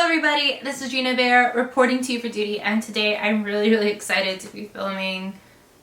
everybody, this is Gina Bear reporting to you for duty, and today I'm really excited to be filming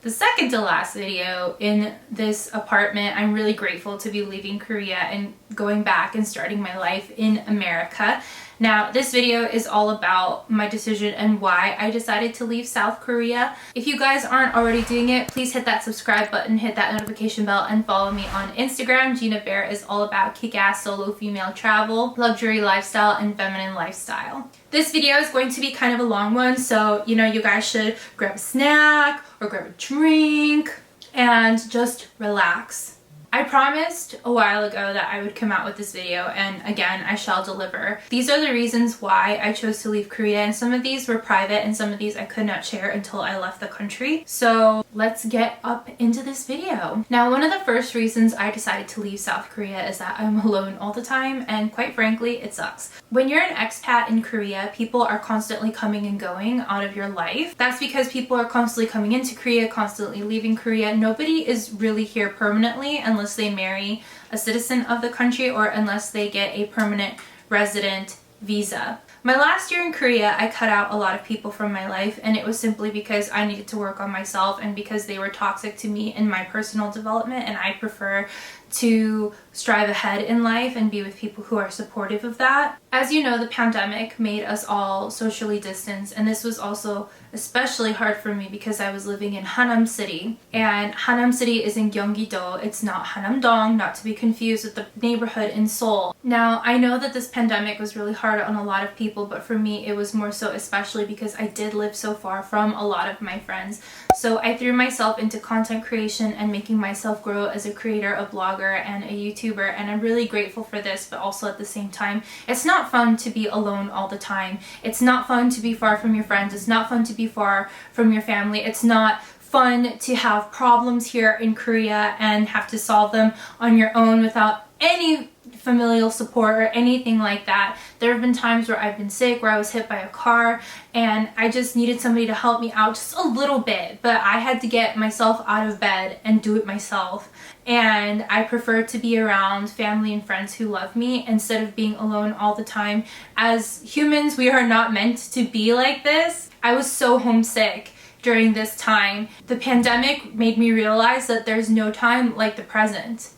the second to last video in this apartment. I'm really grateful to be leaving Korea and going back and starting my life in America. Now, this video is all about my decision and why I decided to leave South Korea. If you guys aren't already doing it, please hit that subscribe button, hit that notification bell, and follow me on Instagram. Gina Bear is all about kick-ass solo female travel, luxury lifestyle, and feminine lifestyle. This video is going to be kind of a long one, so you guys should grab a snack or grab a drink and just relax. I promised a while ago that I would come out with this video, and again, I shall deliver. These are the reasons why I chose to leave Korea, and some of these were private and some of these I could not share until I left the country. So let's get up into this video. Now, one of the first reasons I decided to leave South Korea is that I'm alone all the time, and quite frankly, it sucks. When you're an expat in Korea, people are constantly coming and going out of your life. That's because people are constantly coming into Korea, constantly leaving Korea. Nobody is really here permanently unless they marry a citizen of the country or unless they get a permanent resident visa. My last year in Korea, I cut out a lot of people from my life, and it was simply because I needed to work on myself and because they were toxic to me in my personal development, and I prefer to strive ahead in life and be with people who are supportive of that. As you know, the pandemic made us all socially distanced, and this was also especially hard for me because I was living in Hanam City, and Hanam City is in Gyeonggi-do. It's not Hanam-dong, not to be confused with the neighborhood in Seoul. Now, I know that this pandemic was really hard on a lot of people, but for me it was more so especially because I did live so far from a lot of my friends. So I threw myself into content creation and making myself grow as a creator, a blogger, and a YouTuber, and I'm really grateful for this, but also at the same time, it's not fun to be alone all the time. It's not fun to be far from your friends. It's not fun to be far from your family. It's not fun to have problems here in Korea and have to solve them on your own without any familial support or anything like that. There have been times where I've been sick, where I was hit by a car, and I just needed somebody to help me out just a little bit, but I had to get myself out of bed and do it myself. And I prefer to be around family and friends who love me instead of being alone all the time. As humans, we are not meant to be like this. I was so homesick during this time. The pandemic made me realize that there's no time like the present.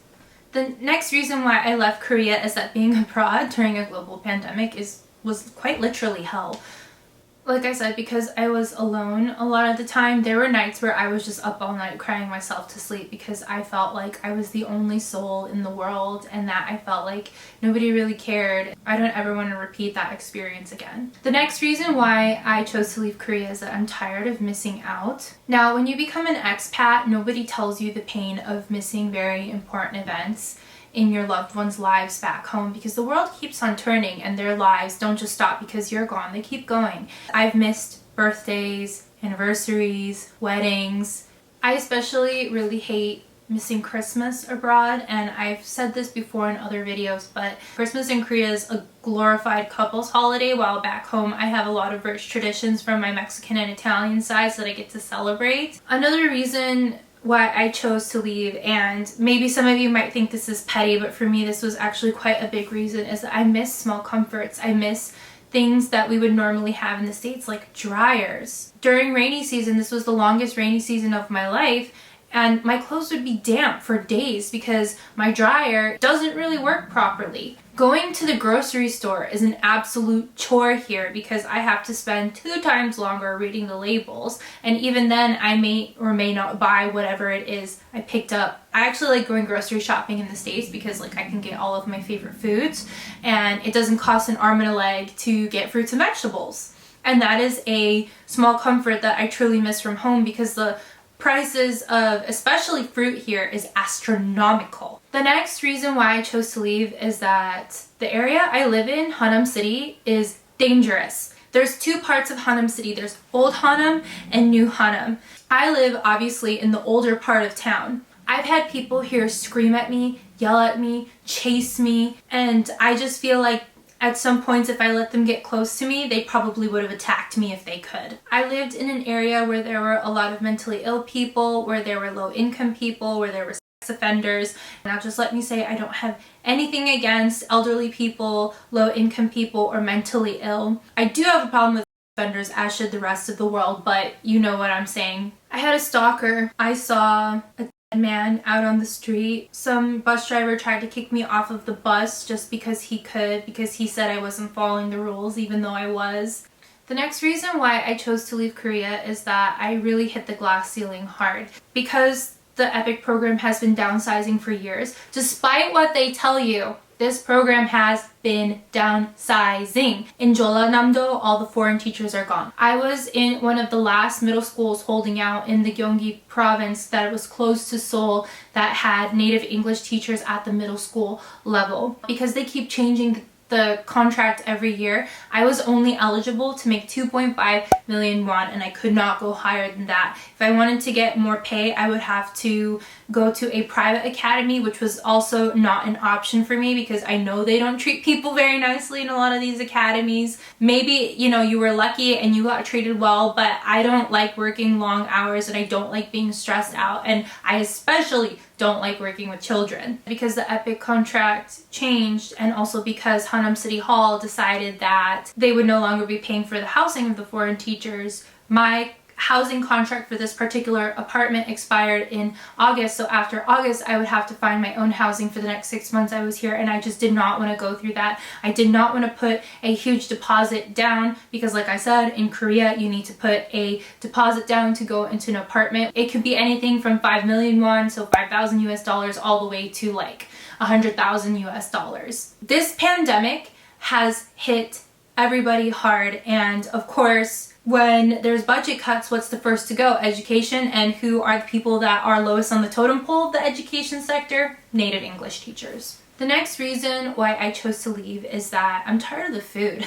The next reason why I left Korea is that being abroad during a global pandemic was quite literally hell. Like I said, because I was alone a lot of the time, there were nights where I was just up all night crying myself to sleep because I felt like I was the only soul in the world and that I felt like nobody really cared. I don't ever want to repeat that experience again. The next reason why I chose to leave Korea is that I'm tired of missing out. Now, when you become an expat, nobody tells you the pain of missing very important events in your loved ones' lives back home, because the world keeps on turning and their lives don't just stop because you're gone. They keep going. I've missed birthdays, anniversaries, weddings. I especially really hate missing Christmas abroad, and I've said this before in other videos, but Christmas in Korea is a glorified couples holiday, while back home I have a lot of rich traditions from my Mexican and Italian sides that I get to celebrate. Another reason why I chose to leave, and maybe some of you might think this is petty, but for me this was actually quite a big reason, is that I miss small comforts. I miss things that we would normally have in the States, like dryers. During rainy season, this was the longest rainy season of my life, and my clothes would be damp for days because my dryer doesn't really work properly. Going to the grocery store is an absolute chore here because I have to spend 2 times longer reading the labels, and even then I may or may not buy whatever it is I picked up. I actually like going grocery shopping in the States because I can get all of my favorite foods and it doesn't cost an arm and a leg to get fruits and vegetables. And that is a small comfort that I truly miss from home because the prices of especially fruit here is astronomical. The next reason why I chose to leave is that the area I live in, Hanam City, is dangerous. There's 2 parts of Hanam City. There's Old Hanam and New Hanam. I live obviously in the older part of town. I've had people here scream at me, yell at me, chase me, and I just feel like at some points, if I let them get close to me, they probably would have attacked me if they could. I lived in an area where there were a lot of mentally ill people, where there were low-income people, where there were offenders. Now just let me say I don't have anything against elderly people, low-income people, or mentally ill. I do have a problem with offenders, as should the rest of the world, but you know what I'm saying. I had a stalker. I saw a dead man out on the street. Some bus driver tried to kick me off of the bus just because he could, because he said I wasn't following the rules, even though I was. The next reason why I chose to leave Korea is that I really hit the glass ceiling hard. Because the EPIC program has been downsizing for years, despite what they tell you, this program has been downsizing. In Jeollanam-do, all the foreign teachers are gone. I was in one of the last middle schools holding out in the Gyeonggi province that was close to Seoul that had native English teachers at the middle school level. Because they keep changing the contract every year, I was only eligible to make 2.5 million won, and I could not go higher than that. If I wanted to get more pay, I would have to go to a private academy, which was also not an option for me because I know they don't treat people very nicely in a lot of these academies. Maybe, you know, you were lucky and you got treated well, but I don't like working long hours and I don't like being stressed out, and I especially don't like working with children. Because the EPIC contract changed, and also because Hanam City Hall decided that they would no longer be paying for the housing of the foreign teachers, my housing contract for this particular apartment expired in August. So after August, I would have to find my own housing for the next 6 months I was here, and I just did not want to go through that. I did not want to put a huge deposit down because, like I said, in Korea, you need to put a deposit down to go into an apartment. It could be anything from 5 million won, so 5,000 US dollars, all the way to like 100,000 US dollars. This pandemic has hit everybody hard, and of course, when there's budget cuts, what's the first to go? Education. And who are the people that are lowest on the totem pole of the education sector? Native English teachers. The next reason why I chose to leave is that I'm tired of the food.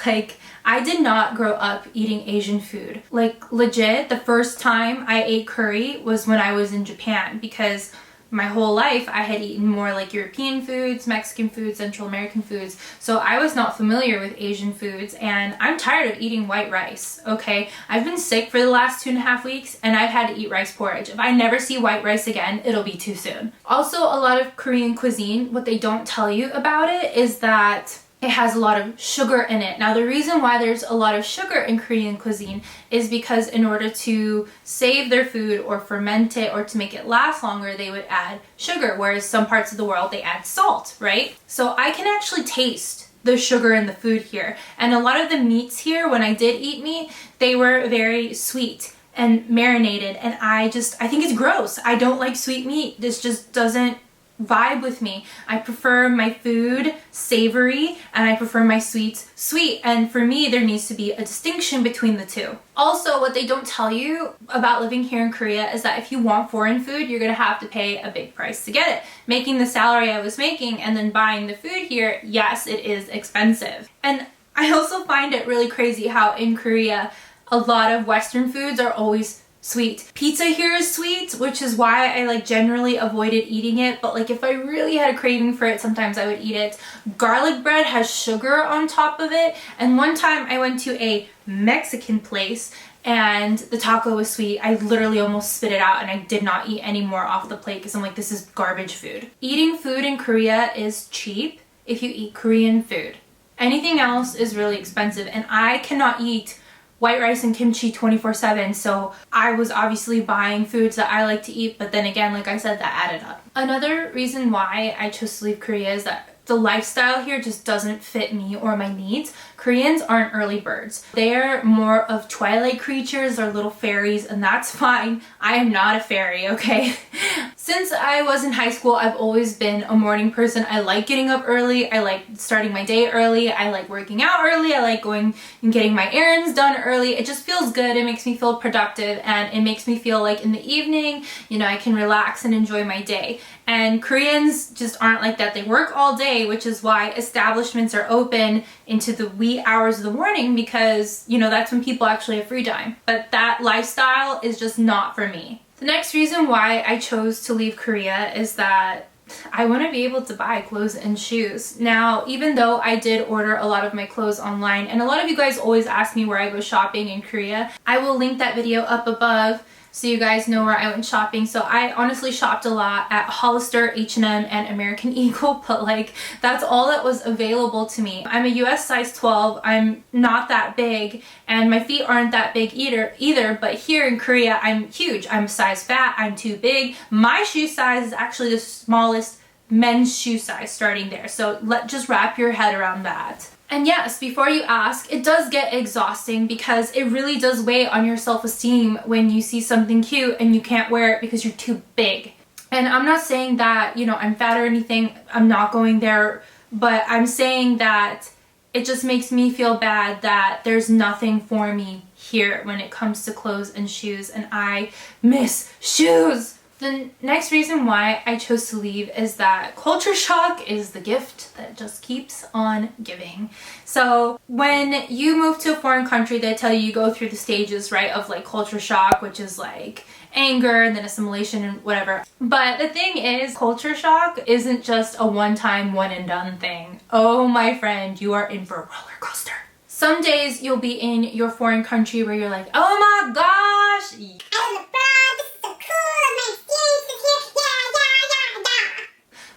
Like, I did not grow up eating Asian food. Like, legit, the first time I ate curry was when I was in Japan, because my whole life I had eaten more like European foods, Mexican foods, Central American foods, so I was not familiar with Asian foods, and I'm tired of eating white rice, okay? I've been sick for the last 2.5 weeks and I've had to eat rice porridge. If I never see white rice again, it'll be too soon. Also, a lot of Korean cuisine, what they don't tell you about it is that it has a lot of sugar in it. Now, the reason why there's a lot of sugar in Korean cuisine is because in order to save their food or ferment it or to make it last longer, they would add sugar, whereas some parts of the world, they add salt, right? So I can actually taste the sugar in the food here. And a lot of the meats here, when I did eat meat, they were very sweet and marinated, and I think it's gross. I don't like sweet meat. This just doesn't vibe with me. I prefer my food savory and I prefer my sweets sweet, and for me there needs to be a distinction between the two. Also, what they don't tell you about living here in Korea is that if you want foreign food, you're gonna have to pay a big price to get it. Making the salary I was making and then buying the food here, yes, it is expensive. And I also find it really crazy how in Korea a lot of Western foods are always sweet. Pizza here is sweet, which is why I like generally avoided eating it, but like if I really had a craving for it, sometimes I would eat it. Garlic bread has sugar on top of it, and one time I went to a Mexican place and the taco was sweet. I literally almost spit it out and I did not eat any more off the plate because I'm like, this is garbage food. Eating food in Korea is cheap if you eat Korean food. Anything else is really expensive, and I cannot eat white rice and kimchi 24/7, so I was obviously buying foods that I like to eat, but then again, like I said, that added up. Another reason why I chose to leave Korea is that the lifestyle here just doesn't fit me or my needs. Koreans aren't early birds. They're more of twilight creatures or little fairies, and that's fine. I am not a fairy, okay? Since I was in high school, I've always been a morning person. I like getting up early. I like starting my day early. I like working out early. I like going and getting my errands done early. It just feels good. It makes me feel productive, and it makes me feel like in the evening, you know, I can relax and enjoy my day. And Koreans just aren't like that. They work all day, which is why establishments are open into the wee hours of the morning, because, you know, that's when people actually have free time. But that lifestyle is just not for me. The next reason why I chose to leave Korea is that I want to be able to buy clothes and shoes. Now, even though I did order a lot of my clothes online, and a lot of you guys always ask me where I go shopping in Korea, I will link that video up above. so you guys know where I went shopping. So I honestly shopped a lot at Hollister, H&M, and American Eagle, but like that's all that was available to me. I'm a US size 12. I'm not that big, and my feet aren't that big either, but here in Korea I'm huge. I'm size fat, I'm too big. My shoe size is actually the smallest men's shoe size starting there. So just wrap your head around that. And yes, before you ask, it does get exhausting because it really does weigh on your self-esteem when you see something cute and you can't wear it because you're too big. And I'm not saying that, you know, I'm fat or anything. I'm not going there, but I'm saying that it just makes me feel bad that there's nothing for me here when it comes to clothes and shoes, and I miss shoes. The next reason why I chose to leave is that culture shock is the gift that just keeps on giving. So when you move to a foreign country, they tell you go through the stages, right, of like culture shock, which is like anger and then assimilation and whatever. But the thing is, culture shock isn't just a one-time, one and done thing. Oh, my friend, you are in for a roller coaster. Some days you'll be in your foreign country where you're like, oh my gosh,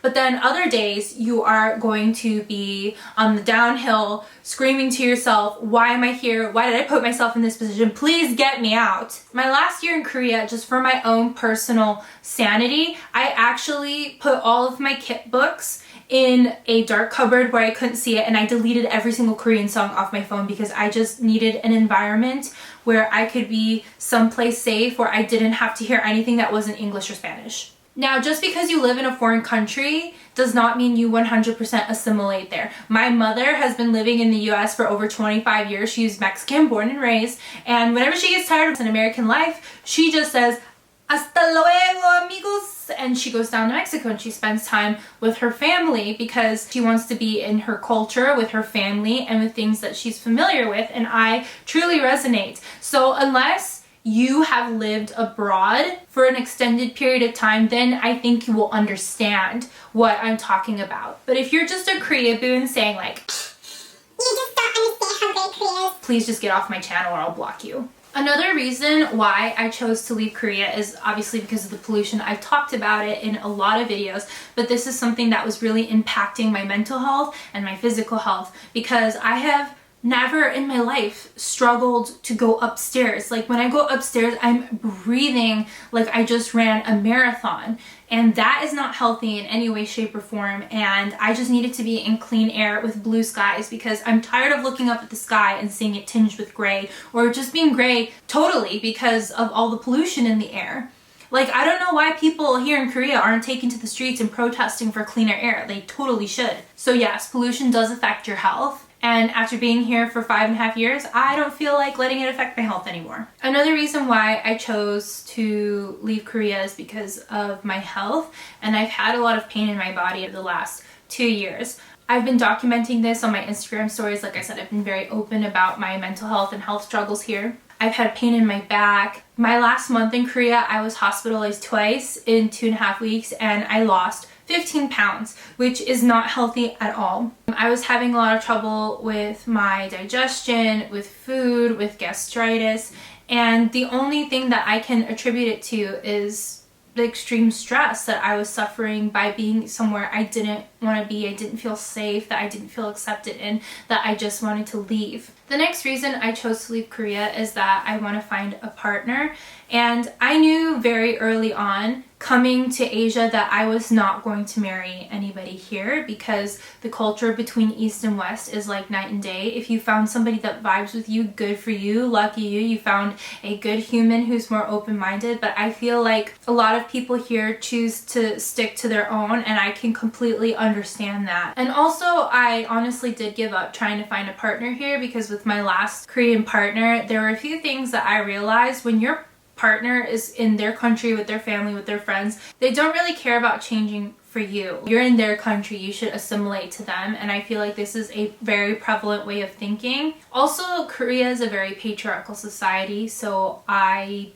but then other days you are going to be on the downhill screaming to yourself, why am I here? Why did I put myself in this position? Please get me out. My last year in Korea, just for my own personal sanity, I actually put all of my kit books in a dark cupboard where I couldn't see it, and I deleted every single Korean song off my phone because I just needed an environment where I could be someplace safe where I didn't have to hear anything that wasn't English or Spanish. Now, just because you live in a foreign country does not mean you 100% assimilate there. My mother has been living in the US for over 25 years. She's Mexican, born and raised, and whenever she gets tired of an American life, she just says, hasta luego, amigos, and she goes down to Mexico and she spends time with her family because she wants to be in her culture with her family and with things that she's familiar with, and I truly resonate. So unless you have lived abroad for an extended period of time, then I think you will understand what I'm talking about. But if you're just a Korea boon saying like, you just don't understand how great Korea is, please just get off my channel or I'll block you. Another reason why I chose to leave Korea is obviously because of the pollution. I've talked about it in a lot of videos, but this is something that was really impacting my mental health and my physical health because I have never in my life struggled to go upstairs. Like when I go upstairs, I'm breathing like I just ran a marathon, and that is not healthy in any way, shape, or form. And I just needed to be in clean air with blue skies because I'm tired of looking up at the sky and seeing it tinged with gray, or just being gray totally because of all the pollution in the air. Like, I don't know why people here in Korea aren't taking to the streets and protesting for cleaner air. They totally should. So yes, pollution does affect your health. And after being here for 5.5 years, I don't feel like letting it affect my health anymore. Another reason why I chose to leave Korea is because of my health, and I've had a lot of pain in my body over the last 2 years. I've been documenting this on my Instagram stories. Like I said, I've been very open about my mental health and health struggles here. I've had pain in my back. My last month in Korea, I was hospitalized twice in 2.5 weeks, and I lost 15 pounds, which is not healthy at all. I was having a lot of trouble with my digestion, with food, with gastritis, and the only thing that I can attribute it to is the extreme stress that I was suffering by being somewhere I didn't want to be, I didn't feel safe, that I didn't feel accepted in, that I just wanted to leave. The next reason I chose to leave Korea is that I want to find a partner, and I knew very early on coming to Asia that I was not going to marry anybody here because the culture between East and West is like night and day. If you found somebody that vibes with you, good for you, lucky you. You found a good human who's more open-minded, but I feel like a lot of people here choose to stick to their own, and I can completely understand that. And also, I honestly did give up trying to find a partner here because with my last Korean partner, there were a few things that I realized. When your partner is in their country with their family, with their friends, they don't really care about changing for you. You're in their country, you should assimilate to them, and I feel like this is a very prevalent way of thinking. Also, Korea is a very patriarchal society, so I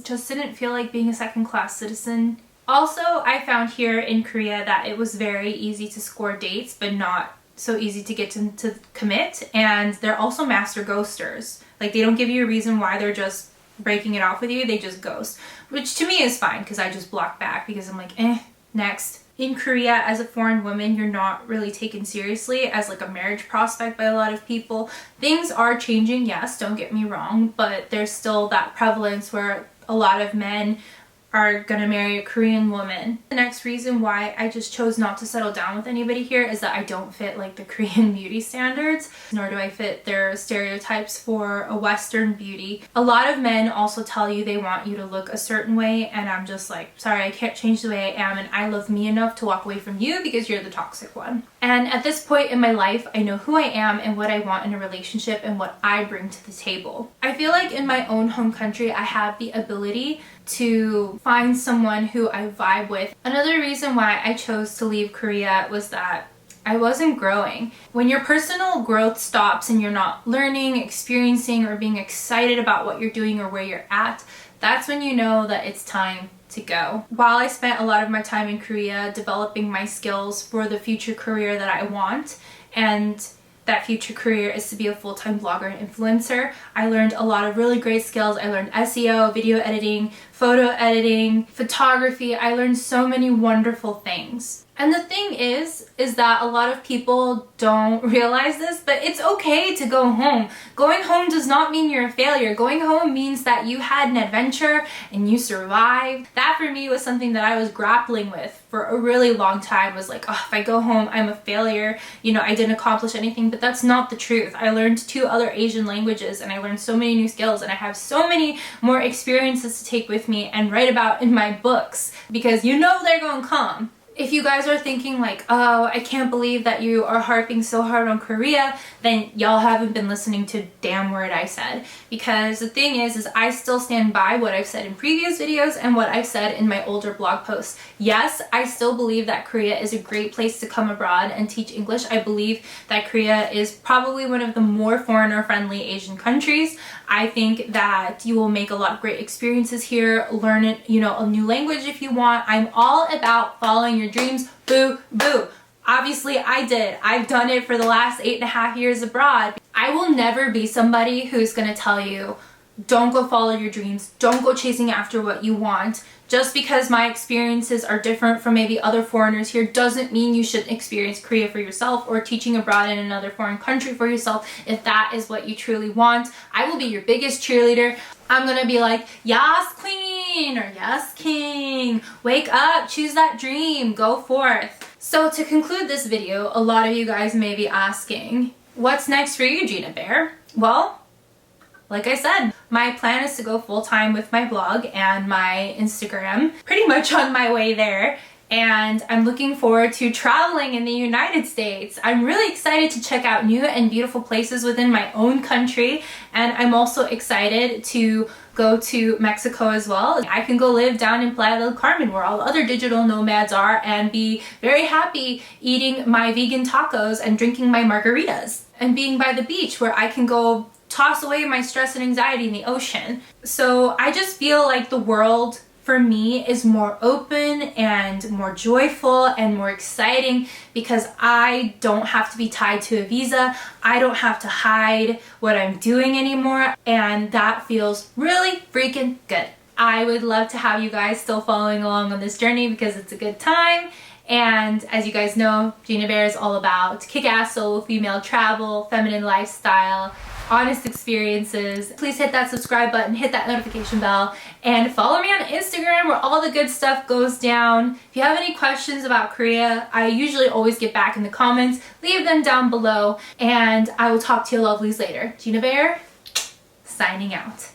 just didn't feel like being a second-class citizen. Also, I found here in Korea that it was very easy to score dates, but not so easy to get to commit, and they're also master ghosters. Like, they don't give you a reason why, they're just breaking it off with you, they just ghost. Which to me is fine because I just block back because I'm like, next. In Korea, as a foreign woman, you're not really taken seriously as like a marriage prospect by a lot of people. Things are changing, yes, don't get me wrong, but there's still that prevalence where a lot of men are gonna marry a Korean woman. The next reason why I just chose not to settle down with anybody here is that I don't fit like the Korean beauty standards, nor do I fit their stereotypes for a Western beauty. A lot of men also tell you they want you to look a certain way, and I'm just like, sorry, I can't change the way I am, and I love me enough to walk away from you because you're the toxic one. And at this point in my life, I know who I am and what I want in a relationship and what I bring to the table. I feel like in my own home country, I have the ability to find someone who I vibe with. Another reason why I chose to leave Korea was that I wasn't growing. When your personal growth stops and you're not learning, experiencing, or being excited about what you're doing or where you're at, that's when you know that it's time to go. While I spent a lot of my time in Korea developing my skills for the future career that I want, and that future career is to be a full-time blogger and influencer, I learned a lot of really great skills. I learned SEO, video editing, photo editing, photography. I learned so many wonderful things. And the thing is that a lot of people don't realize this, but it's okay to go home. Going home does not mean you're a failure. Going home means that you had an adventure and you survived. That for me was something that I was grappling with for a really long time, was like, oh, if I go home, I'm a failure. You know, I didn't accomplish anything, but that's not the truth. I learned 2 other Asian languages and I learned so many new skills, and I have so many more experiences to take with me and write about in my books, because you know they're gonna come. If you guys are thinking like, oh, I can't believe that you are harping so hard on Korea, then y'all haven't been listening to a damn word I said. Because the thing is I still stand by what I've said in previous videos and what I've said in my older blog posts. Yes, I still believe that Korea is a great place to come abroad and teach English. I believe that Korea is probably one of the more foreigner-friendly Asian countries. I think that you will make a lot of great experiences here, learn it, you know, a new language if you want. I'm all about following your dreams. Boo, boo. Obviously I did. I've done it for the last 8.5 years abroad. I will never be somebody who's gonna tell you, don't go follow your dreams, don't go chasing after what you want. Just because my experiences are different from maybe other foreigners here doesn't mean you should experience Korea for yourself or teaching abroad in another foreign country for yourself if that is what you truly want. I will be your biggest cheerleader. I'm gonna be like, yes queen, or yes king, wake up, choose that dream, go forth. So to conclude this video, a lot of you guys may be asking, what's next for you, Gina Bear? Well, like I said, my plan is to go full-time with my blog and my Instagram. Pretty much on my way there. And I'm looking forward to traveling in the United States. I'm really excited to check out new and beautiful places within my own country. And I'm also excited to go to Mexico as well. I can go live down in Playa del Carmen where all the other digital nomads are and be very happy eating my vegan tacos and drinking my margaritas. And being by the beach where I can go toss away my stress and anxiety in the ocean. So I just feel like the world for me is more open and more joyful and more exciting because I don't have to be tied to a visa. I don't have to hide what I'm doing anymore, and that feels really freaking good. I would love to have you guys still following along on this journey because it's a good time. And as you guys know, Gina Bear is all about kick-ass solo female travel, feminine lifestyle, honest experiences. Please hit that subscribe button, hit that notification bell, and follow me on Instagram where all the good stuff goes down. If you have any questions about Korea, I usually always get back in the comments. Leave them down below, and I will talk to you lovelies later. Gina Bear, signing out.